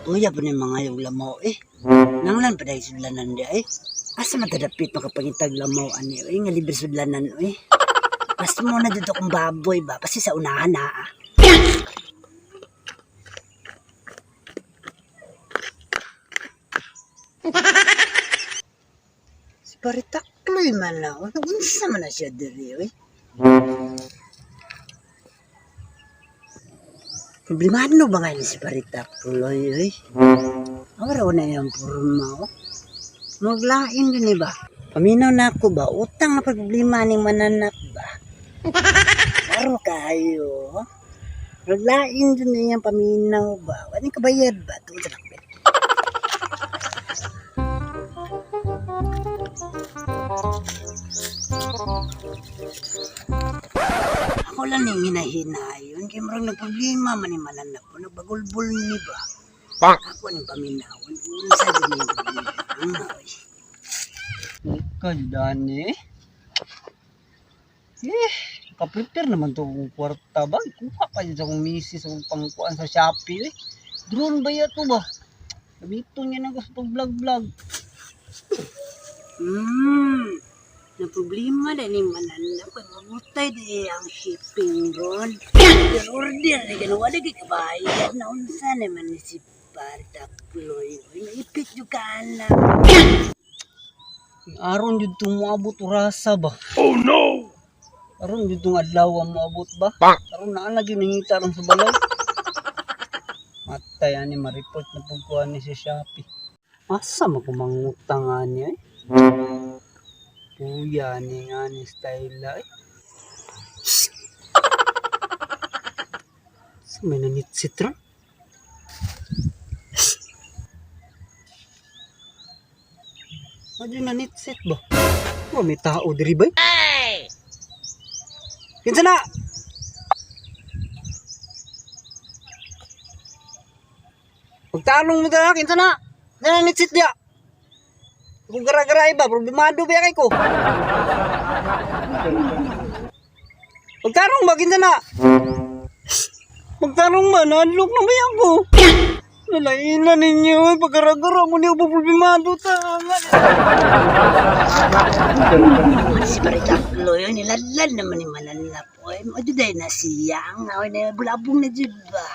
Uya pa ni mga yung lamaw eh. Nanglan pa dahil sudlanan di eh. Asa matadapit makapangitag lamaw ani eh. Nga libre sudlanan eh. Basta mo na dito kong baboy ba. Kasi sa unahan na ah. Si Paritakloy man lang. Unsa man na siya diri eh. Problemado ba nga si Paritakloy eh. Araw na yung purma oh. Maglain din ba? Paminaw na ako ba? Utang na problema ning mananak ba? Araw kayo. Maglain din yung paminaw ba? Waning kabayad ba? Tuwa sa lakbit. Ako lang yung hinahinayon. Kaya marang nagproblema man yung mananak ko. Nagbagulbul ni ba? Ako ng paminawan. Unsa din yung paminawan. Kandani. Kaprepare naman itong kwarta ba? Kuha pa yun sa kong misis sa pangkuan sa Shopee eh. Drone ba yan ito ba? Sabito niya na gusto vlog-vlog. Na problema na ni mananap. Magutay din ang shipping ron. Order na ganawa na kabayad na unsa naman ni si Paritakloy. Naipit yung kanan. Aron yun itong maabot rasa ba? Oh no! Aron yun itong adlaw ang maabot ba? Aron na lagi nangita ron sa balay. Matay ani ma-report na pagkuhan ni si Shopee. Asa magkumangutang nga niya eh? Kuya ni nga ni style eh. Sa may nanitsit ron? Ano na nitset ba? Oh, may tao diri ba? Hey! Kinsa na? Pagtanong mo na, kinsa na? Na nitset dia. Kung gara-gara iba, problemado ba kay ko? Pagtanong ba, kinsa na? Pagtanong ba, nanlok na ba ako? Nalainan ninyo, pagkara-gara mo niyo problemado tangan. Si Paritakloy, niladlad naman ni mananap. Oy, mo juday na siyang, oy na bulabong na jud ba.